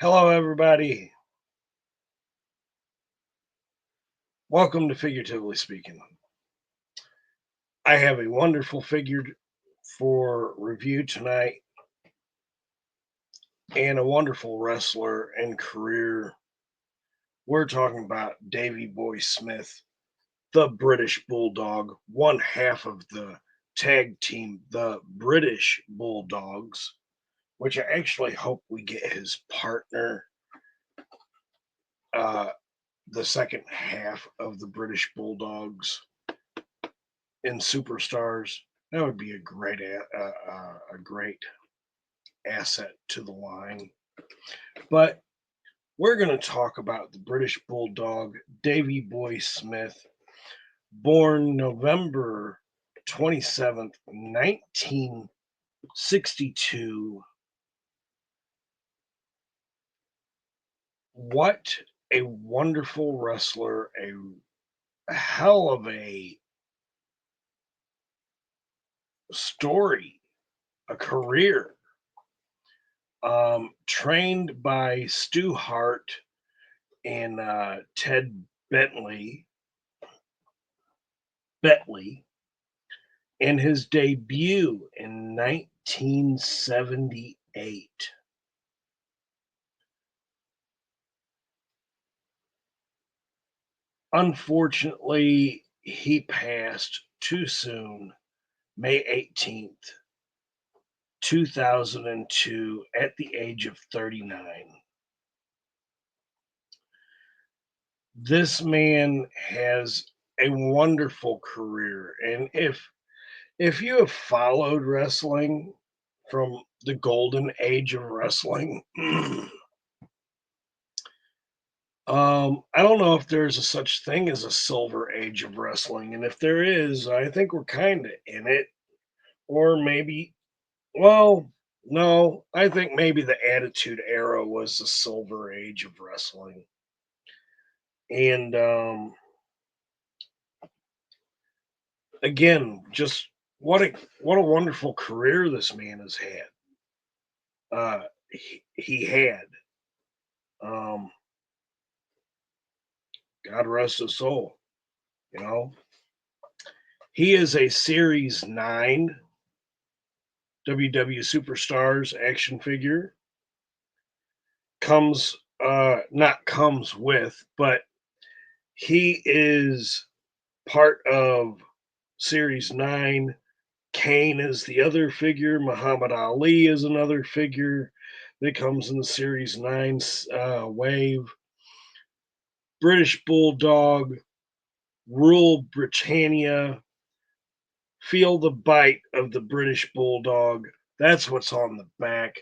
Hello, everybody. Welcome to Figuratively Speaking. I have a wonderful figure for review tonight and a wonderful wrestler and career. We're talking about Davy Boy Smith, the British Bulldog, one half of the tag team, the British Bulldogs, which I actually hope we get his partner, uh, the second half of the British Bulldogs in Superstars. That would be a great asset to the line. But we're going to talk about the British Bulldog, Davy Boy Smith, born November 27th, 1962. What a wonderful wrestler, a hell of a story, a career. Trained by Stu Hart and Ted Bentley, Bentley, and his debut in 1978. Unfortunately, he passed too soon, May 18th, 2002, at the age of 39. This man has a wonderful career, and if you have followed wrestling from the golden age of wrestling, I don't know if there's a such thing as a silver age of wrestling, and if there is, I think we're kind of in it, or maybe, well, no, I think maybe the Attitude Era was the silver age of wrestling, and again, just what a wonderful career this man has had. He had. Um, God rest his soul. You know, he is a Series 9 WW Superstars action figure. Comes, not comes with, but he is part of Series 9. Kane is the other figure. Muhammad Ali is another figure that comes in the Series 9 wave. British Bulldog, Rule Britannia, Feel the bite of the British Bulldog. That's what's on the back.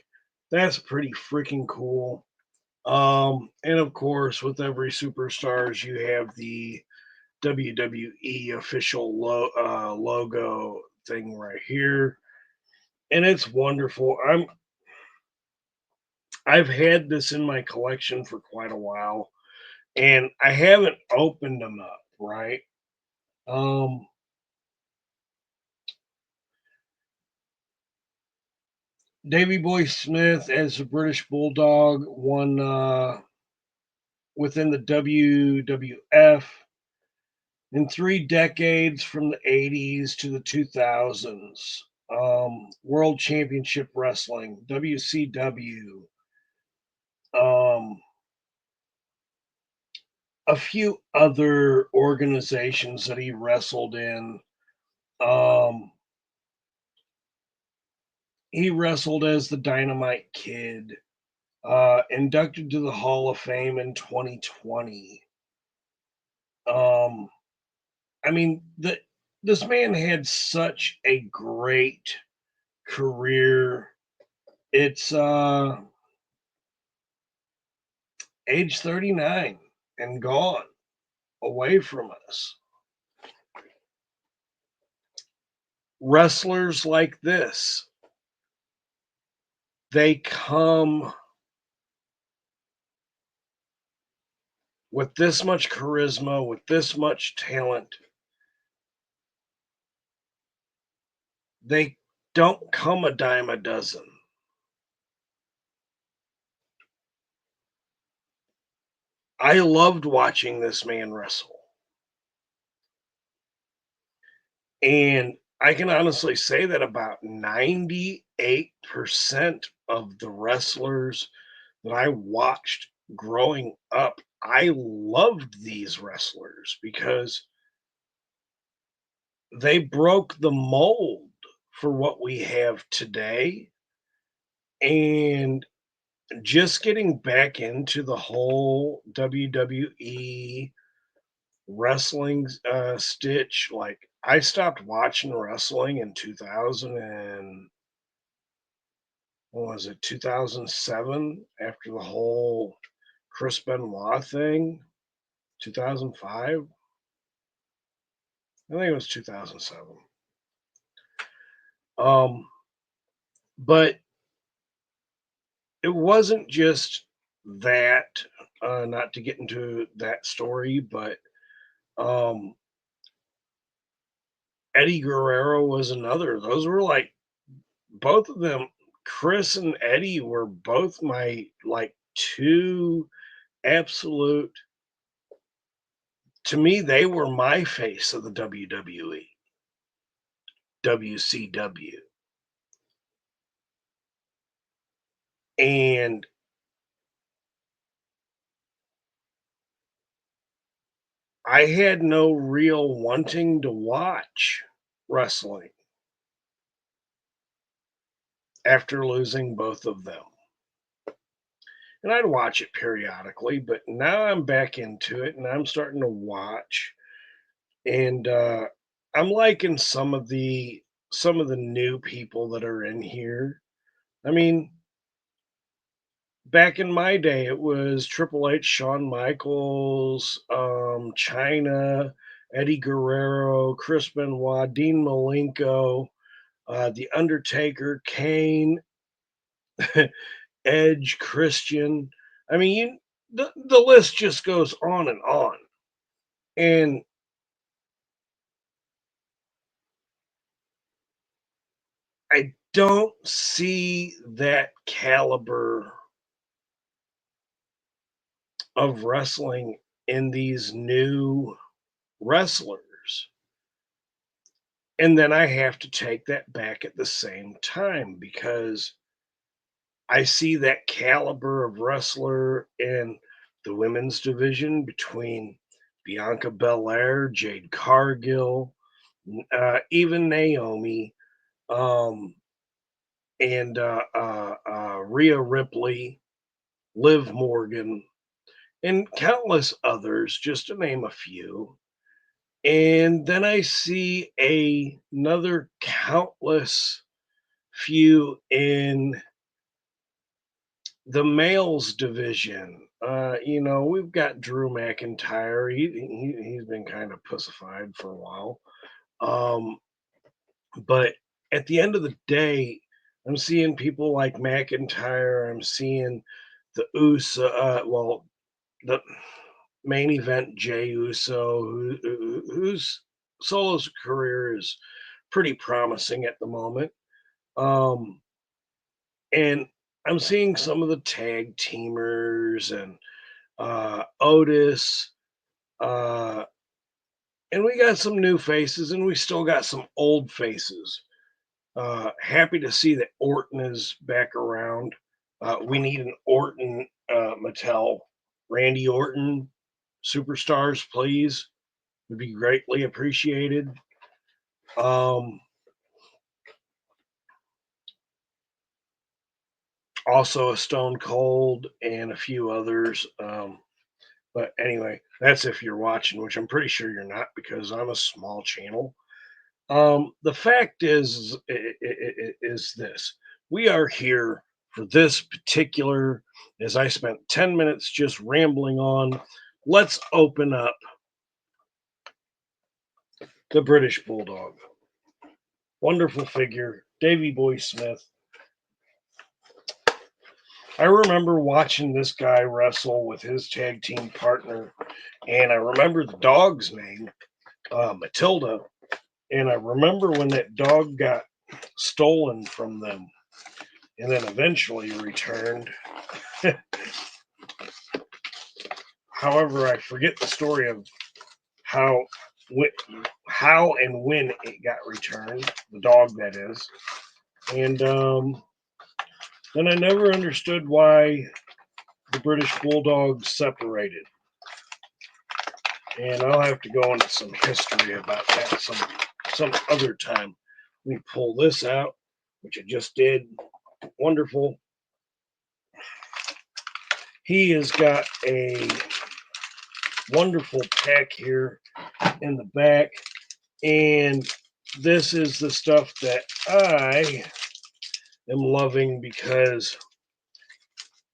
That's pretty freaking cool. And of course, with every superstars, you have the WWE official logo thing right here, and it's wonderful. I've had this in my collection for quite a while, and I haven't opened them up. Right. Um, Davy Boy Smith as a British Bulldog won within the WWF in 3 decades from the 80s to the 2000s. World Championship Wrestling, WCW, um, a few other organizations that he wrestled in. Um, he wrestled as the Dynamite Kid, inducted to the Hall of Fame in 2020. Um, I mean, this man had such a great career. It's age 39 and gone away from us. Wrestlers like this, they come with this much charisma, with this much talent. They don't come a dime a dozen. I loved watching this man wrestle. And I can honestly say that about 98% of the wrestlers that I watched growing up, I loved these wrestlers because they broke the mold for what we have today. And just getting back into the whole WWE wrestling stitch, like I stopped watching wrestling in 2000 and what was it, 2007, after the whole Chris Benoit thing. 2005, I think it was 2007. Um, but it wasn't just that. Not to get into that story, but um, Eddie Guerrero was another. Those were like both of them. Chris and Eddie were both my like two absolute. To me, they were my face of the WWE, WCW, and I had no real wanting to watch wrestling after losing both of them. And I'd watch it periodically, but now I'm back into it and I'm starting to watch. And I'm liking some of the new people that are in here. I mean, back in my day, it was Triple H, Shawn Michaels, China, Eddie Guerrero, Chris Benoit, Dean Malenko, The Undertaker, Kane, Edge, Christian. I mean, the list just goes on and on. And I don't see that caliber of wrestling in these new wrestlers. And then I have to take that back at the same time because I see that caliber of wrestler in the women's division between Bianca Belair, Jade Cargill, even Naomi, um, and Rhea Ripley, Liv Morgan, and countless others, just to name a few. And then I see another countless few in the males division. We've got Drew McIntyre. He's been kind of pussified for a while. Um, but at the end of the day, I'm seeing people like McIntyre. I'm seeing the Uso. Well, the main event Jey Uso, whose solo's career is pretty promising at the moment. Um, and I'm seeing some of the tag teamers and Otis, uh, and we got some new faces, and we still got some old faces. Happy to see that Orton is back around. We need an Orton Mattel, Randy Orton, superstars, please. Would be greatly appreciated. Um, Also, a Stone Cold and a few others. But anyway, that's if you're watching, which I'm pretty sure you're not because I'm a small channel. The fact is this: we are here for this particular. As I spent 10 minutes just rambling on, let's open up the British Bulldog. Wonderful figure, Davy Boy Smith. I remember watching this guy wrestle with his tag team partner, and I remember the dog's name, Matilda. And I remember when that dog got stolen from them and then eventually returned. However, I forget the story of how how and when it got returned, the dog that is. And then I never understood why the British Bulldog separated. And I'll have to go into some history about that some other time. Let me pull this out, which I just did. Wonderful. He has got a wonderful pack here in the back, and this is the stuff that I am loving because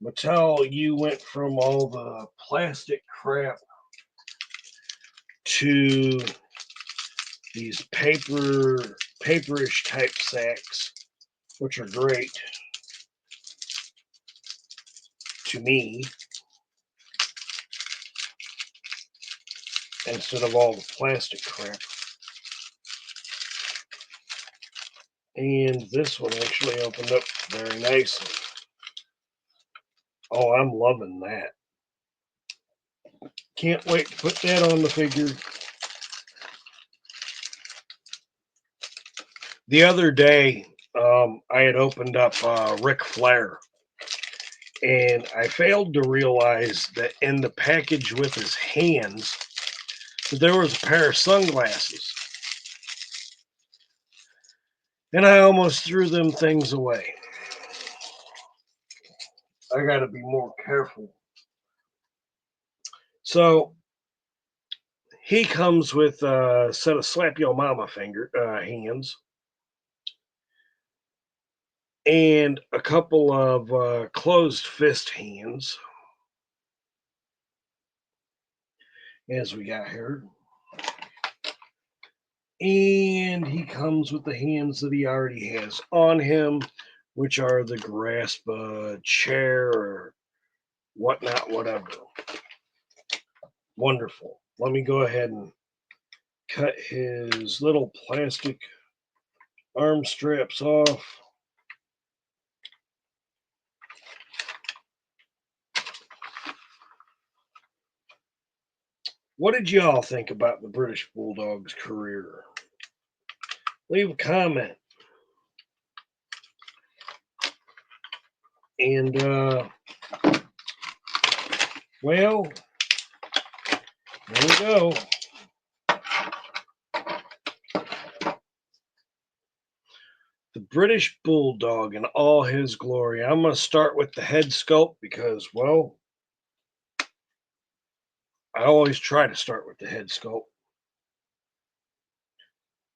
Mattel, you went from all the plastic crap to these paperish type sacks, which are great to me, instead of all the plastic crap. And this one actually opened up very nicely. Oh, I'm loving that. Can't wait to put that on the figure. The other day, I had opened up Ric Flair, and I failed to realize that in the package with his hands, that there was a pair of sunglasses. And I almost threw them things away. I got to be more careful. So he comes with a set of slap your mama hands and a couple of closed fist hands, as we got here. And he comes with the hands that he already has on him, which are the grasp chair or whatnot, whatever. Wonderful. Let me go ahead and cut his little plastic arm straps off. What did y'all think about the British Bulldog's career? Leave a comment. And, well, there we go. The British Bulldog in all his glory. I'm going to start with the head sculpt because, well, I always try to start with the head sculpt.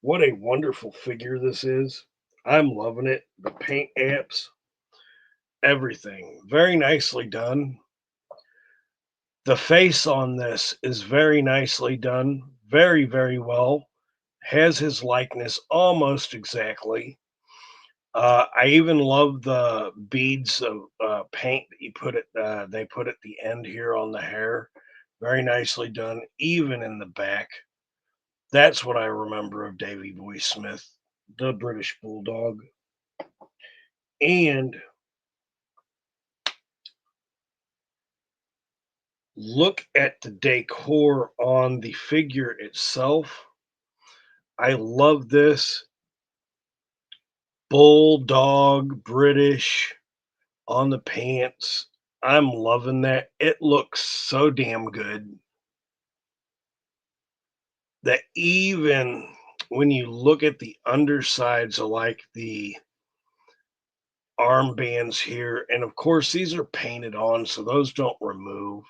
What a wonderful figure this is. I'm loving it. The paint apps, everything. Very nicely done. The face on this is very nicely done. Very, very well. Has his likeness almost exactly. I even love the beads of paint that they put at the end here on the hair. Very nicely done, even in the back. That's what I remember of Davy Boy Smith, the British Bulldog. And look at the decor on the figure itself. I love this Bulldog British on the pants. I'm loving that. It looks so damn good that even when you look at the undersides of like the armbands here, and of course these are painted on, so those don't remove.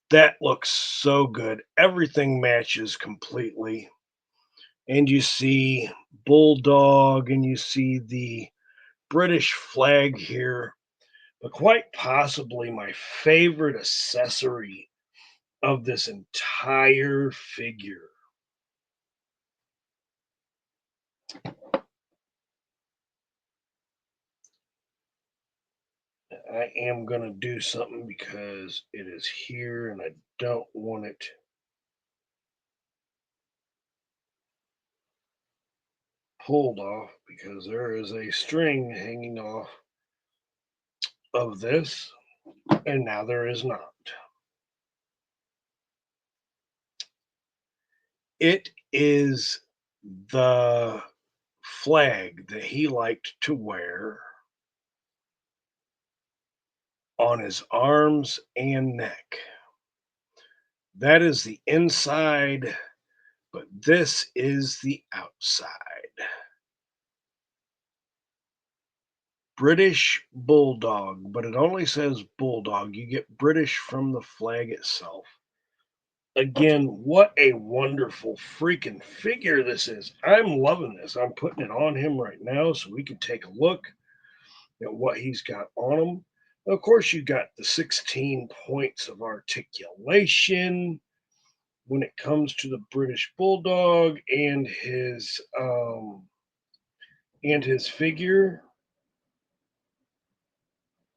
That looks so good. Everything matches completely. And you see Bulldog and you see the British flag here. But quite possibly my favorite accessory of this entire figure. I am going to do something because it is here and I don't want it pulled off because there is a string hanging off of this and now there is not. It is the flag that he liked to wear on his arms and neck. That is the inside, but this is the outside. British Bulldog, but it only says Bulldog. You get British from the flag itself. Again, what a wonderful freaking figure this is. I'm loving this. I'm putting it on him right now so we can take a look at what he's got on him. Of course, you got the 16 points of articulation when it comes to the British Bulldog and his figure.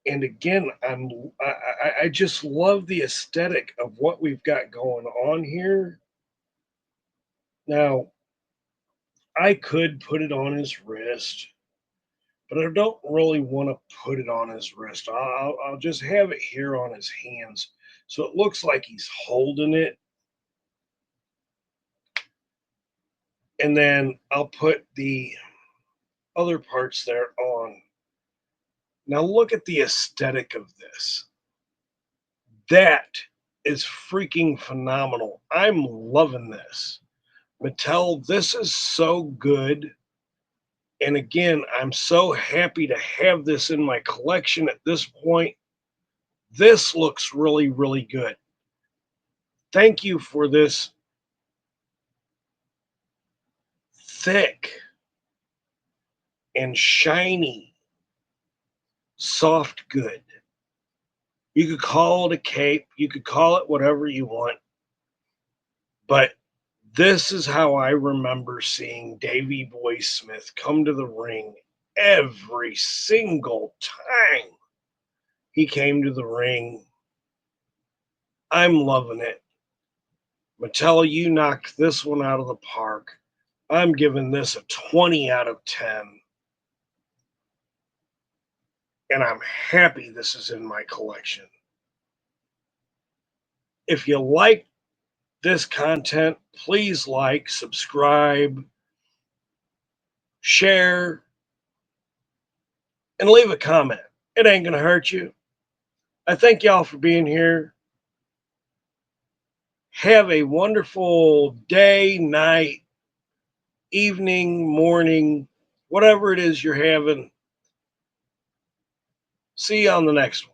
And again, I just love the aesthetic of what we've got going on here. Now, I could put it on his wrist, but I don't really want to put it on his wrist. I'll just have it here on his hands, so it looks like he's holding it, and then I'll put the other parts there on. Now look at the aesthetic of this. That is freaking phenomenal. I'm loving this. Mattel, this is so good. And again, I'm so happy to have this in my collection at this point. This looks really, really good. Thank you for this thick and shiny, soft good. You could call it a cape, you could call it whatever you want, but this is how I remember seeing Davy Boy Smith come to the ring every single time he came to the ring. I'm loving it. Mattel, you knocked this one out of the park. I'm giving this a 20 out of 10. And I'm happy this is in my collection. If you like this content, please like, subscribe, share, and leave a comment. It ain't going to hurt you. I thank y'all for being here. Have a wonderful day, night, evening, morning, whatever it is you're having. See you on the next one.